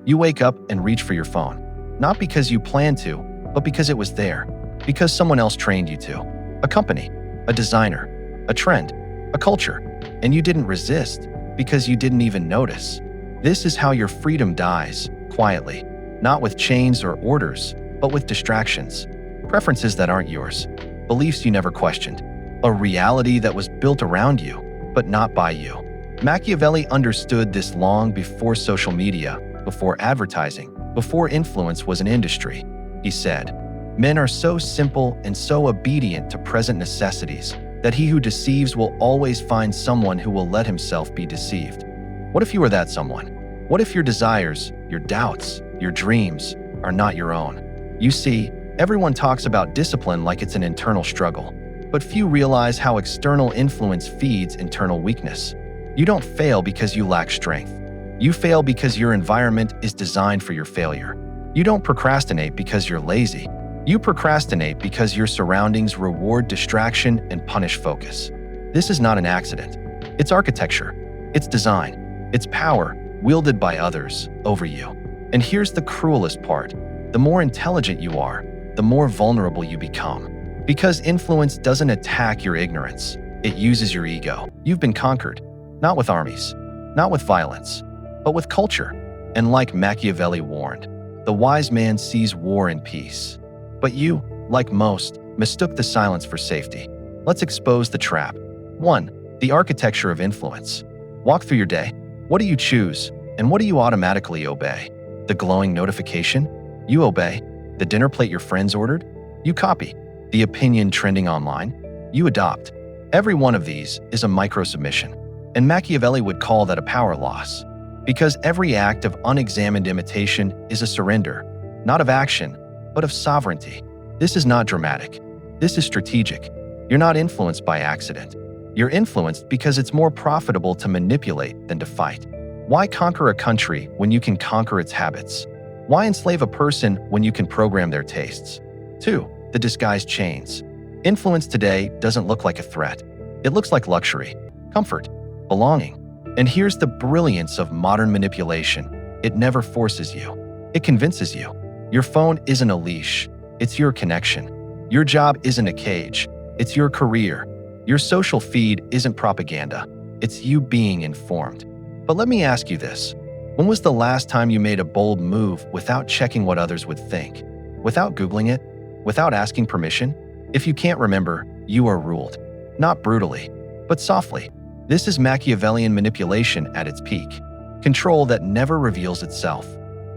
You wake up and reach for your phone, not because you planned to, but because it was there, because someone else trained you to. A company, a designer, a trend, a culture, and you didn't resist because you didn't even notice. This is how your freedom dies, quietly, not with chains or orders, but with distractions, preferences that aren't yours, beliefs you never questioned, a reality that was built around you, but not by you. Machiavelli understood this long before social media, before advertising, before influence was an industry. He said, "Men are so simple and so obedient to present necessities that he who deceives will always find someone who will let himself be deceived." What if you were that someone? What if your desires, your doubts, your dreams are not your own? You see, everyone talks about discipline like it's an internal struggle, but few realize how external influence feeds internal weakness. You don't fail because you lack strength. You fail because your environment is designed for your failure. You don't procrastinate because you're lazy. You procrastinate because your surroundings reward distraction and punish focus. This is not an accident. It's architecture. It's design. It's power wielded by others over you. And here's the cruelest part. The more intelligent you are, the more vulnerable you become. Because influence doesn't attack your ignorance, it uses your ego. You've been conquered, not with armies, not with violence, but with culture. And like Machiavelli warned, the wise man sees war in peace. But you, like most, mistook the silence for safety. Let's expose the trap. 1. The architecture of influence. Walk through your day. What do you choose, and what do you automatically obey? The glowing notification? You obey. The dinner plate your friends ordered? You copy. The opinion trending online? You adopt. Every one of these is a micro-submission. And Machiavelli would call that a power loss. Because every act of unexamined imitation is a surrender, not of action, but of sovereignty. This is not dramatic. This is strategic. You're not influenced by accident. You're influenced because it's more profitable to manipulate than to fight. Why conquer a country when you can conquer its habits? Why enslave a person when you can program their tastes? 2. The disguised chains. Influence today doesn't look like a threat. It looks like luxury, comfort, belonging. And here's the brilliance of modern manipulation. It never forces you. It convinces you. Your phone isn't a leash. It's your connection. Your job isn't a cage. It's your career. Your social feed isn't propaganda. It's you being informed. But let me ask you this. When was the last time you made a bold move without checking what others would think? Without Googling it? Without asking permission? If you can't remember, you are ruled. Not brutally, but softly. This is Machiavellian manipulation at its peak. Control that never reveals itself.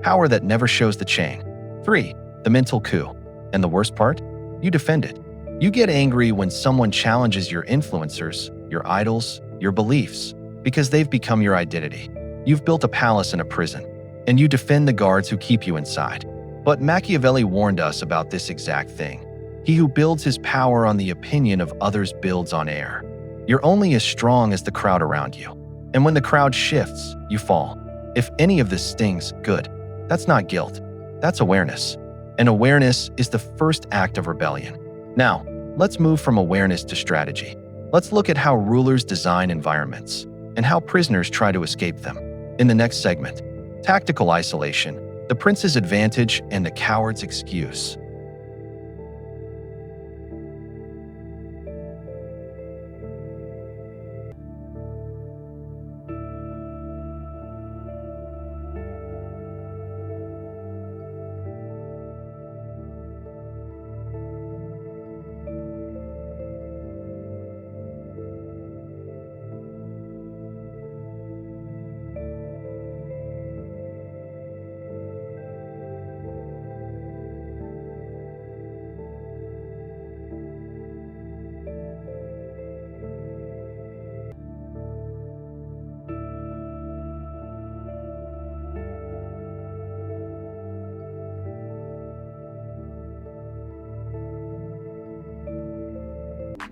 Power that never shows the chain. 3. The mental coup. And the worst part? You defend it. You get angry when someone challenges your influencers, your idols, your beliefs, because they've become your identity. You've built a palace in a prison, and you defend the guards who keep you inside. But Machiavelli warned us about this exact thing. He who builds his power on the opinion of others builds on air. You're only as strong as the crowd around you. And when the crowd shifts, you fall. If any of this stings, good. That's not guilt. That's awareness. And awareness is the first act of rebellion. Now, let's move from awareness to strategy. Let's look at how rulers design environments and how prisoners try to escape them. In the next segment, tactical isolation, the prince's advantage and the coward's excuse.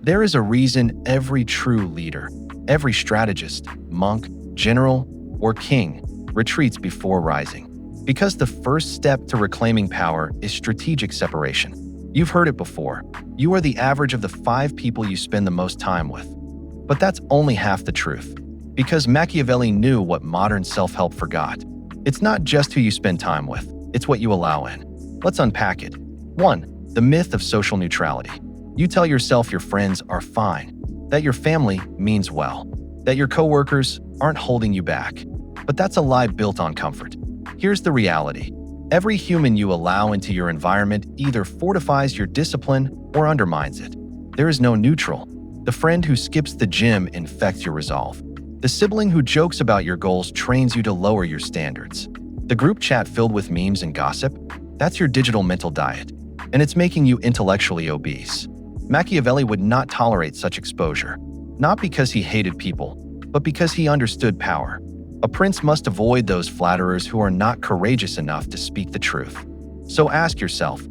There is a reason every true leader, every strategist, monk, general, or king retreats before rising. Because the first step to reclaiming power is strategic separation. You've heard it before. You are the average of the 5 people you spend the most time with. But that's only half the truth. Because Machiavelli knew what modern self-help forgot. It's not just who you spend time with, it's what you allow in. Let's unpack it. 1. The myth of social neutrality. You tell yourself your friends are fine, that your family means well, that your coworkers aren't holding you back. But that's a lie built on comfort. Here's the reality. Every human you allow into your environment either fortifies your discipline or undermines it. There is no neutral. The friend who skips the gym infects your resolve. The sibling who jokes about your goals trains you to lower your standards. The group chat filled with memes and gossip, that's your digital mental diet, and it's making you intellectually obese. Machiavelli would not tolerate such exposure, not because he hated people, but because he understood power. A prince must avoid those flatterers who are not courageous enough to speak the truth. So ask yourself,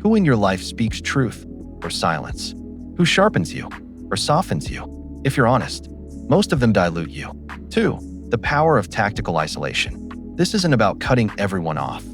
who in your life speaks truth or silence? Who sharpens you or softens you? If you're honest, most of them dilute you. 2. The power of tactical isolation. This isn't about cutting everyone off.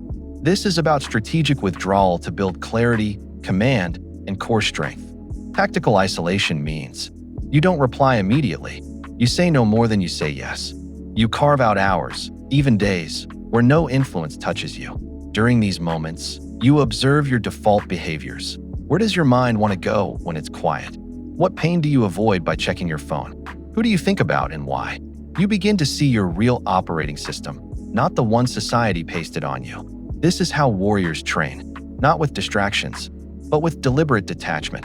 This is about strategic withdrawal to build clarity, command, and core strength. Tactical isolation means you don't reply immediately. You say no more than you say yes. You carve out hours, even days, where no influence touches you. During these moments, you observe your default behaviors. Where does your mind want to go when it's quiet? What pain do you avoid by checking your phone? Who do you think about and why? You begin to see your real operating system, not the one society pasted on you. This is how warriors train, not with distractions, but with deliberate detachment.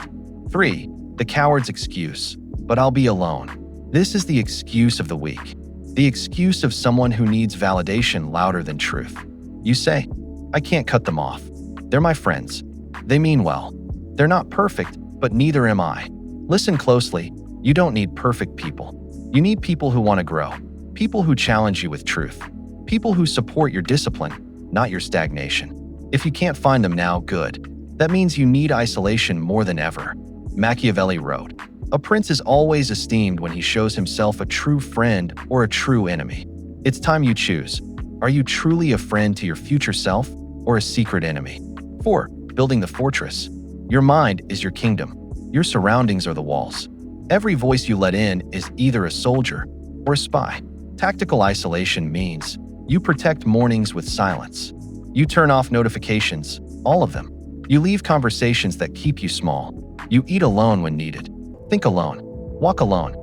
3. The coward's excuse, but I'll be alone. This is the excuse of the weak. The excuse of someone who needs validation louder than truth. You say, I can't cut them off. They're my friends. They mean well. They're not perfect, but neither am I. Listen closely. You don't need perfect people. You need people who want to grow. People who challenge you with truth. People who support your discipline, not your stagnation. If you can't find them now, good. That means you need isolation more than ever. Machiavelli wrote, a prince is always esteemed when he shows himself a true friend or a true enemy. It's time you choose. Are you truly a friend to your future self or a secret enemy? 4. Building the fortress. Your mind is your kingdom. Your surroundings are the walls. Every voice you let in is either a soldier or a spy. Tactical isolation means you protect mornings with silence. You turn off notifications, all of them. You leave conversations that keep you small. You eat alone when needed. Think alone. Walk alone.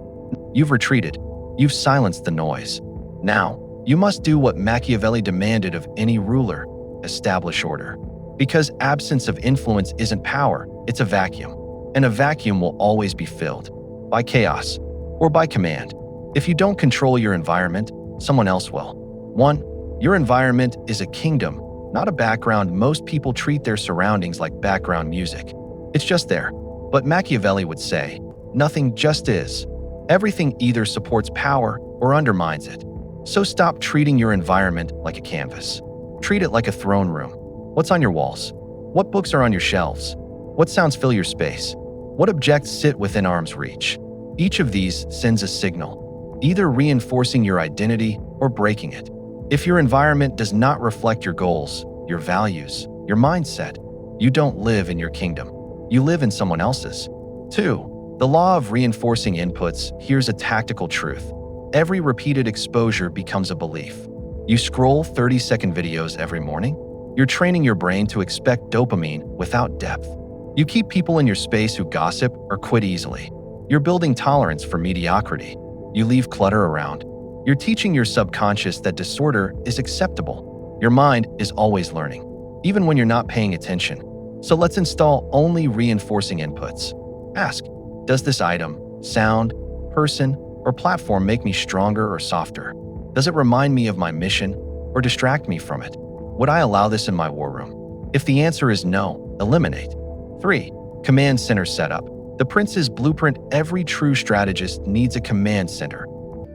You've retreated. You've silenced the noise. Now, you must do what Machiavelli demanded of any ruler: establish order. Because absence of influence isn't power, it's a vacuum. And a vacuum will always be filled by chaos or by command. If you don't control your environment, someone else will. 1. Your environment is a kingdom, not a background. Most people treat their surroundings like background music. It's just there. But Machiavelli would say, nothing just is. Everything either supports power or undermines it. So stop treating your environment like a canvas. Treat it like a throne room. What's on your walls? What books are on your shelves? What sounds fill your space? What objects sit within arm's reach? Each of these sends a signal, either reinforcing your identity or breaking it. If your environment does not reflect your goals, your values, your mindset, you don't live in your kingdom. You live in someone else's. 2. The law of reinforcing inputs. Here's a tactical truth. Every repeated exposure becomes a belief. You scroll 30-second videos every morning. You're training your brain to expect dopamine without depth. You keep people in your space who gossip or quit easily. You're building tolerance for mediocrity. You leave clutter around. You're teaching your subconscious that disorder is acceptable. Your mind is always learning, even when you're not paying attention. So let's install only reinforcing inputs. Ask, does this item, sound, person, or platform make me stronger or softer? Does it remind me of my mission or distract me from it? Would I allow this in my war room? If the answer is no, eliminate. 3. Command center setup. The prince's blueprint. Every true strategist needs a command center.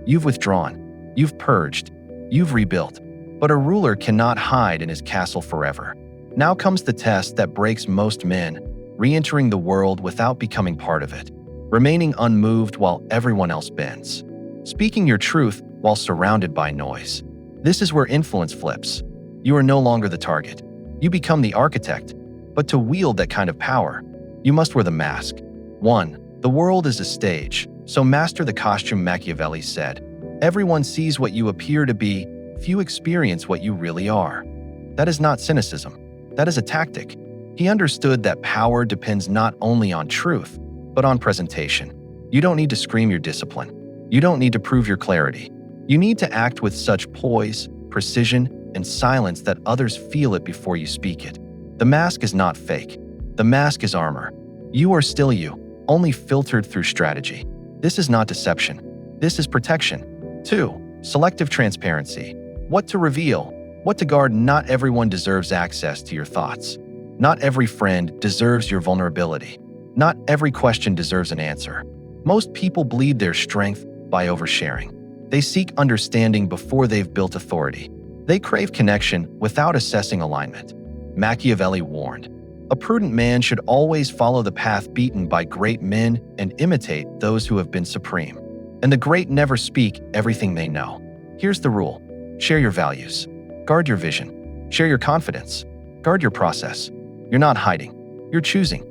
You've withdrawn, you've purged, you've rebuilt, but a ruler cannot hide in his castle forever. Now comes the test that breaks most men: re-entering the world without becoming part of it, remaining unmoved while everyone else bends, speaking your truth while surrounded by noise. This is where influence flips. You are no longer the target. You become the architect. But to wield that kind of power, you must wear the mask. 1. The world is a stage, so master the costume. Machiavelli said, everyone sees what you appear to be, few experience what you really are. That is not cynicism. That is a tactic. He understood that power depends not only on truth, but on presentation. You don't need to scream your discipline. You don't need to prove your clarity. You need to act with such poise, precision, and silence that others feel it before you speak it. The mask is not fake. The mask is armor. You are still you, only filtered through strategy. This is not deception. This is protection. 2. Selective transparency. What to reveal, what to guard. Not everyone deserves access to your thoughts. Not every friend deserves your vulnerability. Not every question deserves an answer. Most people bleed their strength by oversharing. They seek understanding before they've built authority. They crave connection without assessing alignment. Machiavelli warned, "A prudent man should always follow the path beaten by great men and imitate those who have been supreme. And the great never speak everything they know." Here's the rule. Share your values. Guard your vision. Share your confidence. Guard your process. You're not hiding. You're choosing.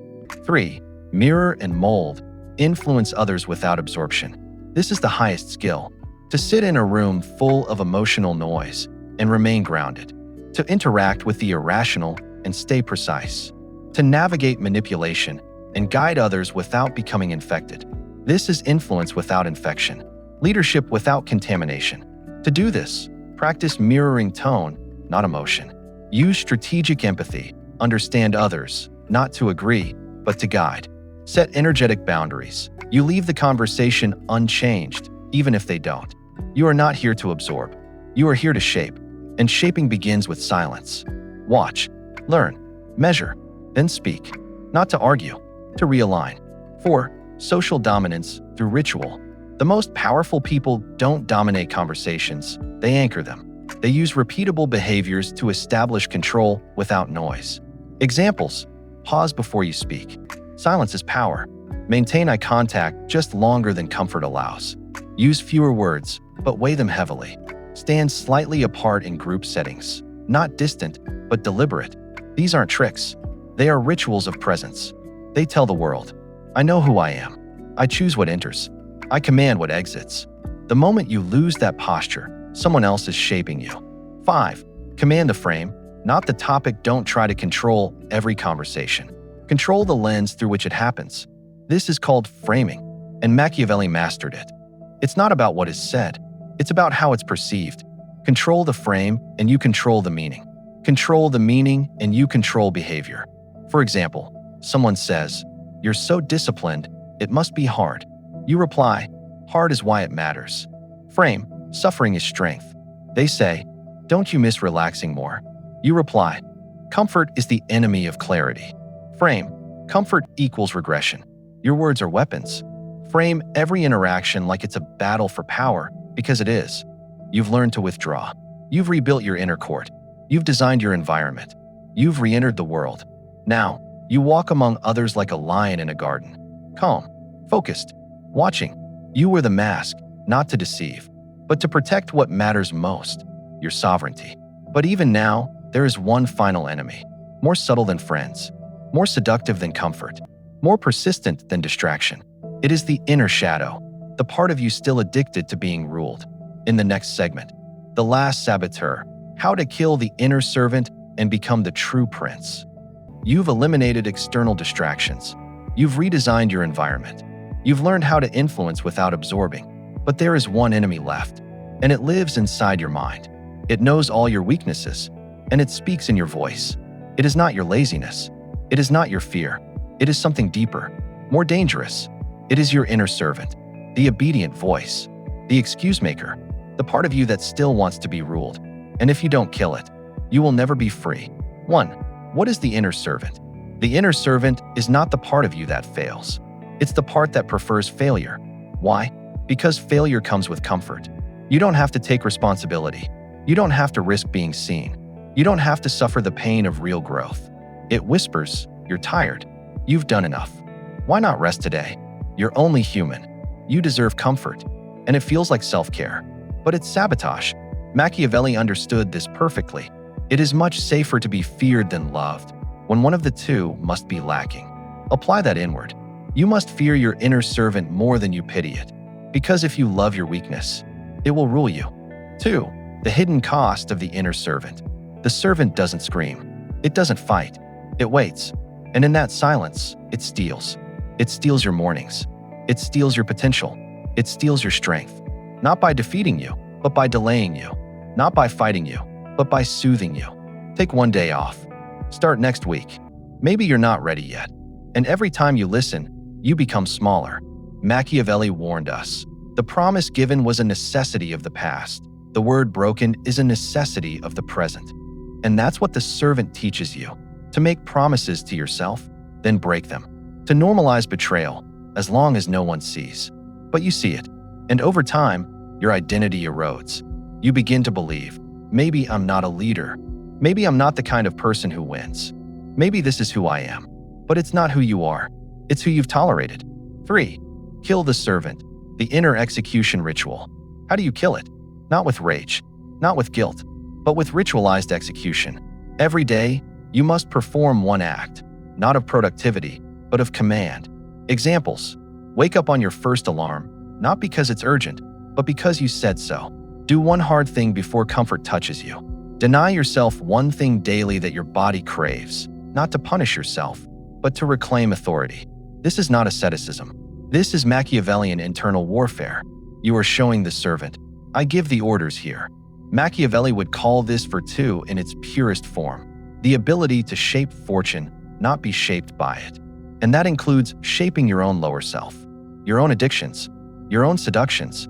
3. Mirror and mold. Influence others without absorption. This is the highest skill. To sit in a room full of emotional noise and remain grounded. To interact with the irrational and stay precise. To navigate manipulation and guide others without becoming infected. This is influence without infection. Leadership without contamination. To do this, practice mirroring tone, not emotion. Use strategic empathy. Understand others, not to agree, but to guide. Set energetic boundaries. You leave the conversation unchanged, even if they don't. You are not here to absorb. You are here to shape, and shaping begins with silence. Watch, learn, measure, then speak. Not to argue, to realign. 4. Social dominance through ritual. The most powerful people don't dominate conversations, they anchor them. They use repeatable behaviors to establish control without noise. Examples: pause before you speak. Silence is power. Maintain eye contact just longer than comfort allows. Use fewer words, but weigh them heavily. Stand slightly apart in group settings. Not distant, but deliberate. These aren't tricks. They are rituals of presence. They tell the world, I know who I am. I choose what enters. I command what exits. The moment you lose that posture, someone else is shaping you. 5. Command the frame, not the topic. Don't try to control every conversation. Control the lens through which it happens. This is called framing, and Machiavelli mastered it. It's not about what is said. It's about how it's perceived. Control the frame, and you control the meaning. Control the meaning, and you control behavior. For example, someone says, "You're so disciplined, it must be hard." You reply, "Hard is why it matters." Frame, suffering is strength. They say, "Don't you miss relaxing more?" You reply, "Comfort is the enemy of clarity." Frame, comfort equals regression. Your words are weapons. Frame every interaction like it's a battle for power, because it is. You've learned to withdraw. You've rebuilt your inner court. You've designed your environment. You've re-entered the world. Now, you walk among others like a lion in a garden. Calm, focused, watching. You wear the mask, not to deceive, but to protect what matters most, your sovereignty. But even now, there is one final enemy, more subtle than friends, more seductive than comfort, more persistent than distraction. It is the inner shadow, the part of you still addicted to being ruled. In the next segment, The Last Saboteur, how to kill the inner servant and become the true prince. You've eliminated external distractions. You've redesigned your environment. You've learned how to influence without absorbing. But there is one enemy left, and it lives inside your mind. It knows all your weaknesses, and it speaks in your voice. It is not your laziness. It is not your fear. It is something deeper, more dangerous. It is your inner servant, the obedient voice, the excuse maker, the part of you that still wants to be ruled. And if you don't kill it, you will never be free. 1. What is the inner servant? The inner servant is not the part of you that fails. It's the part that prefers failure. Why? Because failure comes with comfort. You don't have to take responsibility. You don't have to risk being seen. You don't have to suffer the pain of real growth. It whispers, "You're tired. You've done enough. Why not rest today? You're only human. You deserve comfort." And it feels like self-care. But it's sabotage. Machiavelli understood this perfectly. It is much safer to be feared than loved, when one of the two must be lacking. Apply that inward. You must fear your inner servant more than you pity it. Because if you love your weakness, it will rule you. 2. The hidden cost of the inner servant. The servant doesn't scream. It doesn't fight. It waits. And in that silence, it steals. It steals your mornings. It steals your potential. It steals your strength. Not by defeating you, but by delaying you. Not by fighting you, but by soothing you. Take one day off. Start next week. Maybe you're not ready yet. And every time you listen, you become smaller. Machiavelli warned us. The promise given was a necessity of the past. The word broken is a necessity of the present. And that's what the servant teaches you. To make promises to yourself, then break them. To normalize betrayal, as long as no one sees. But you see it. And over time, your identity erodes. You begin to believe, maybe I'm not a leader. Maybe I'm not the kind of person who wins. Maybe this is who I am. But it's not who you are. It's who you've tolerated. 3. Kill the servant. The inner execution ritual. How do you kill it? Not with rage, not with guilt, but with ritualized execution. Every day, you must perform one act, not of productivity, but of command. Examples. Wake up on your first alarm, not because it's urgent, but because you said so. Do one hard thing before comfort touches you. Deny yourself one thing daily that your body craves, not to punish yourself, but to reclaim authority. This is not asceticism. This is Machiavellian internal warfare. You are showing the servant, I give the orders here. Machiavelli would call this virtue in its purest form, the ability to shape fortune, not be shaped by it. And that includes shaping your own lower self, your own addictions, your own seductions.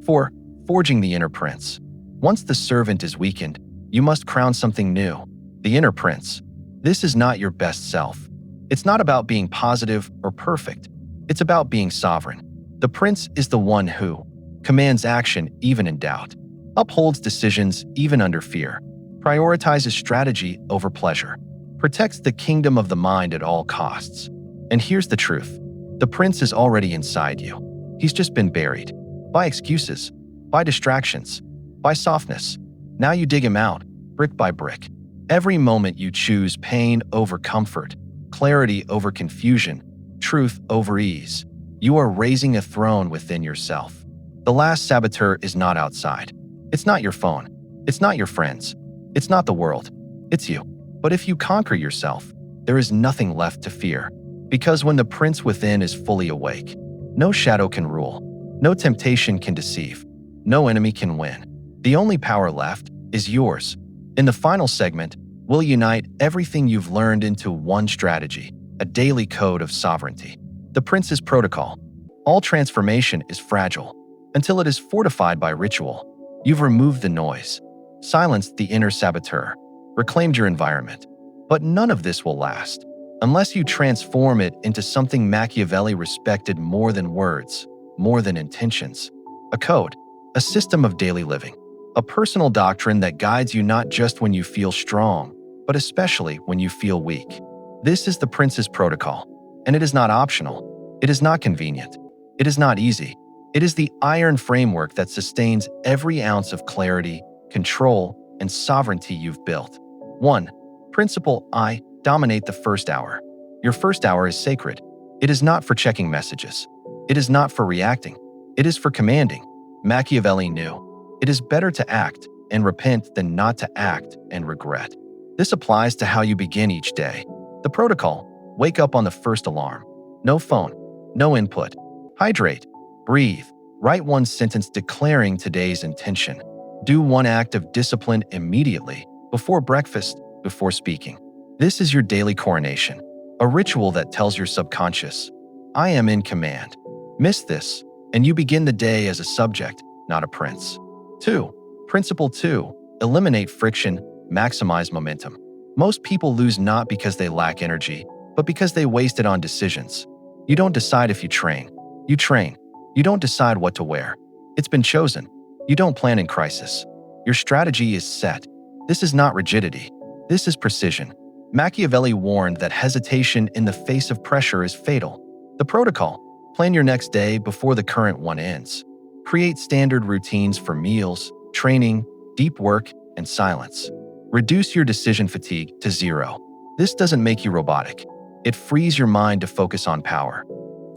4. Forging the inner prince. Once the servant is weakened, you must crown something new, the inner prince. This is not your best self. It's not about being positive or perfect. It's about being sovereign. The prince is the one who commands action even in doubt, upholds decisions even under fear, prioritizes strategy over pleasure, protects the kingdom of the mind at all costs. And here's the truth. The prince is already inside you. He's just been buried. By excuses, by distractions, by softness. Now you dig him out, brick by brick. Every moment you choose pain over comfort, clarity over confusion, truth over ease. You are raising a throne within yourself. The last saboteur is not outside. It's not your phone. It's not your friends. It's not the world. It's you. But if you conquer yourself, there is nothing left to fear. Because when the prince within is fully awake, no shadow can rule. No temptation can deceive. No enemy can win. The only power left is yours. In the final segment, we'll unite everything you've learned into one strategy, a daily code of sovereignty. The prince's protocol. All transformation is fragile until it is fortified by ritual. You've removed the noise, silenced the inner saboteur, reclaimed your environment. But none of this will last unless you transform it into something Machiavelli respected more than words, more than intentions. A code, a system of daily living, a personal doctrine that guides you not just when you feel strong, but especially when you feel weak. This is the prince's protocol, and it is not optional. It is not convenient. It is not easy. It is the iron framework that sustains every ounce of clarity, control, and sovereignty you've built. 1. Principle I. Dominate the first hour. Your first hour is sacred. It is not for checking messages. It is not for reacting. It is for commanding. Machiavelli knew, it is better to act and repent than not to act and regret. This applies to how you begin each day. The protocol: wake up on the first alarm. No phone, no input. Hydrate, breathe, write one sentence declaring today's intention. Do one act of discipline immediately, before breakfast, before speaking. This is your daily coronation, a ritual that tells your subconscious, I am in command. Miss this, and you begin the day as a subject, not a prince. 2. Principle 2. Eliminate friction, maximize momentum. Most people lose not because they lack energy, but because they waste it on decisions. You don't decide if you train. You train. You don't decide what to wear. It's been chosen. You don't plan in crisis. Your strategy is set. This is not rigidity. This is precision. Machiavelli warned that hesitation in the face of pressure is fatal. The protocol: plan your next day before the current one ends. Create standard routines for meals, training, deep work, and silence. Reduce your decision fatigue to 0. This doesn't make you robotic. It frees your mind to focus on power.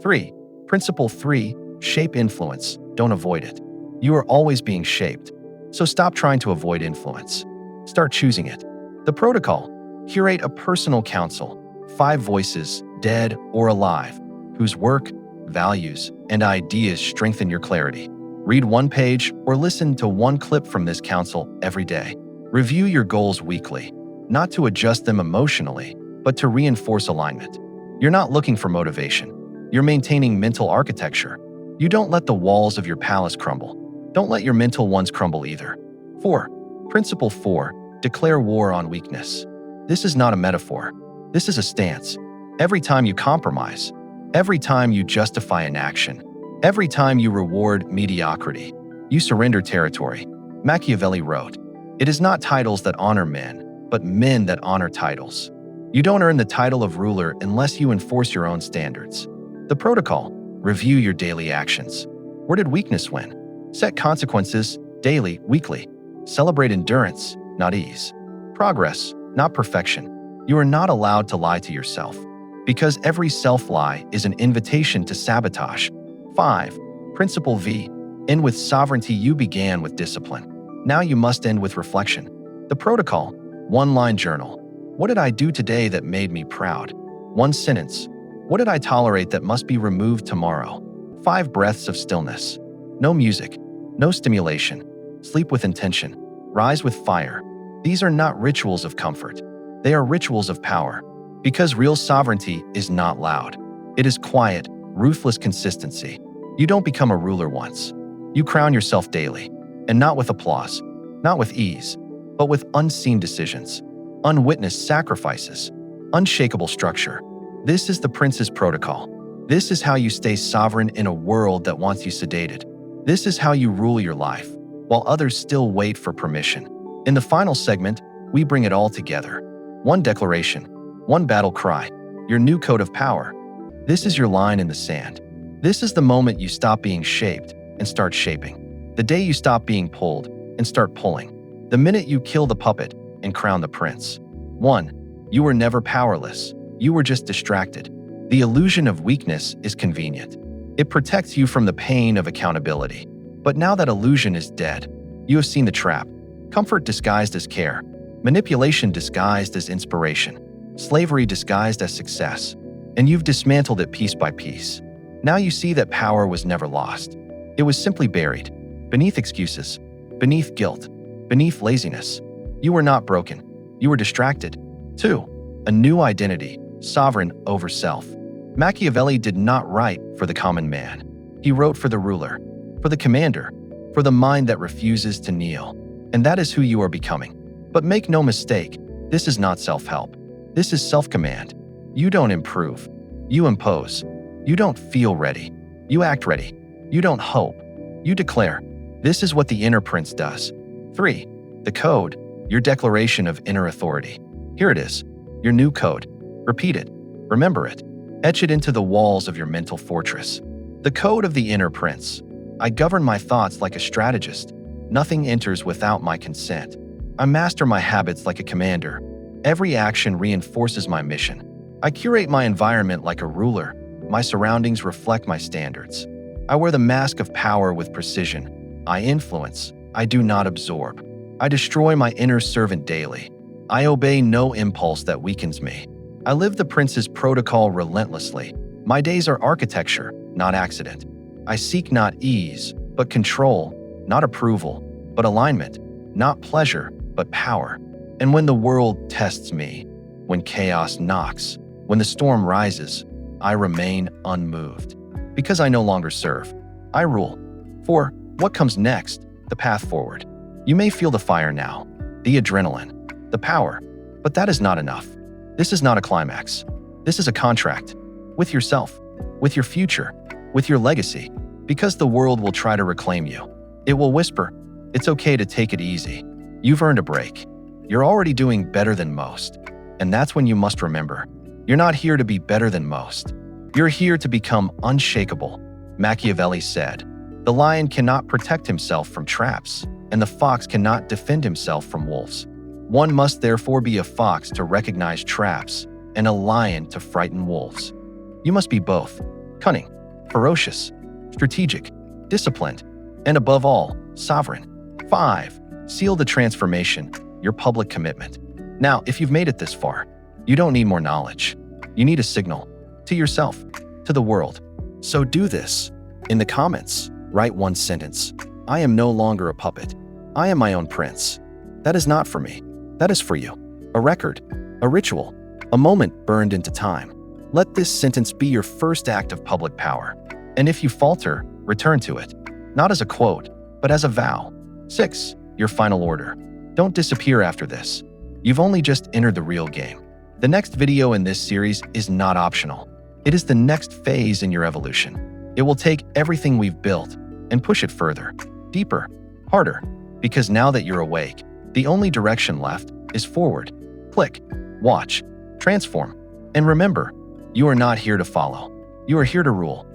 3. Principle 3. Shape influence, don't avoid it. You are always being shaped. So stop trying to avoid influence. Start choosing it. The protocol: curate a personal council, 5 voices, dead or alive, whose work, values, and ideas strengthen your clarity. Read 1 page or listen to 1 clip from this council every day. Review your goals weekly, not to adjust them emotionally, but to reinforce alignment. You're not looking for motivation. You're maintaining mental architecture. You don't let the walls of your palace crumble. Don't let your mental ones crumble either. 4. Principle 4. Declare war on weakness. This is not a metaphor. This is a stance. Every time you compromise, every time you justify inaction, every time you reward mediocrity, you surrender territory. Machiavelli wrote, "It is not titles that honor men, but men that honor titles." You don't earn the title of ruler unless you enforce your own standards. The protocol: review your daily actions. Where did weakness win? Set consequences, daily, weekly. Celebrate endurance, not ease. Progress, not perfection. You are not allowed to lie to yourself, because every self-lie is an invitation to sabotage. 5. Principle V. End with sovereignty. You began with discipline. Now you must end with reflection. The protocol: 1-line journal. What did I do today that made me proud? 1 sentence. What did I tolerate that must be removed tomorrow? 5 breaths of stillness. No music, no stimulation. Sleep with intention. Rise with fire. These are not rituals of comfort. They are rituals of power. Because real sovereignty is not loud. It is quiet, ruthless consistency. You don't become a ruler once. You crown yourself daily. And not with applause, not with ease, but with unseen decisions, unwitnessed sacrifices, unshakable structure. This is the prince's protocol. This is how you stay sovereign in a world that wants you sedated. This is how you rule your life, while others still wait for permission. In the final segment, we bring it all together. 1 declaration, 1 battle cry, your new code of power. This is your line in the sand. This is the moment you stop being shaped and start shaping. The day you stop being pulled and start pulling. The minute you kill the puppet and crown the prince. 1. You were never powerless. You were just distracted. The illusion of weakness is convenient. It protects you from the pain of accountability. But now that illusion is dead, you have seen the trap. Comfort disguised as care. Manipulation disguised as inspiration. Slavery disguised as success. And you've dismantled it piece by piece. Now you see that power was never lost. It was simply buried. Beneath excuses. Beneath guilt. Beneath laziness. You were not broken. You were distracted. 2. A new identity. Sovereign over self. Machiavelli did not write for the common man. He wrote for the ruler, for the commander, for the mind that refuses to kneel. And that is who you are becoming. But make no mistake, this is not self-help. This is self-command. You don't improve. You impose. You don't feel ready. You act ready. You don't hope. You declare. This is what the inner prince does. 3. The code, your declaration of inner authority. Here it is, your new code. Repeat it. Remember it. Etch it into the walls of your mental fortress. The code of the inner prince. I govern my thoughts like a strategist. Nothing enters without my consent. I master my habits like a commander. Every action reinforces my mission. I curate my environment like a ruler. My surroundings reflect my standards. I wear the mask of power with precision. I influence. I do not absorb. I destroy my inner servant daily. I obey no impulse that weakens me. I live the prince's protocol relentlessly. My days are architecture, not accident. I seek not ease, but control, not approval, but alignment, not pleasure, but power. And when the world tests me, when chaos knocks, when the storm rises, I remain unmoved. Because I no longer serve, I rule. 4. What comes next? The path forward. You may feel the fire now, the adrenaline, the power, but that is not enough. This is not a climax. This is a contract. With yourself, with your future, with your legacy. Because the world will try to reclaim you. It will whisper, it's okay to take it easy. You've earned a break. You're already doing better than most. And that's when you must remember, you're not here to be better than most. You're here to become unshakable. Machiavelli said, the lion cannot protect himself from traps, and the fox cannot defend himself from wolves. One must therefore be a fox to recognize traps, and a lion to frighten wolves. You must be both, cunning, ferocious, strategic, disciplined, and above all, sovereign. 5. Seal the transformation, your public commitment. Now, if you've made it this far, you don't need more knowledge. You need a signal. To yourself, to the world. So do this. In the comments, write one sentence. I am no longer a puppet. I am my own prince. That is not for me. That is for you. A record, a ritual, a moment burned into time. Let this sentence be your first act of public power. And if you falter, return to it. Not as a quote, but as a vow. 6. Your final order. Don't disappear after this. You've only just entered the real game. The next video in this series is not optional. It is the next phase in your evolution. It will take everything we've built and push it further, deeper, harder, because now that you're awake, the only direction left is forward. Click, watch, transform, and remember, you are not here to follow. You are here to rule.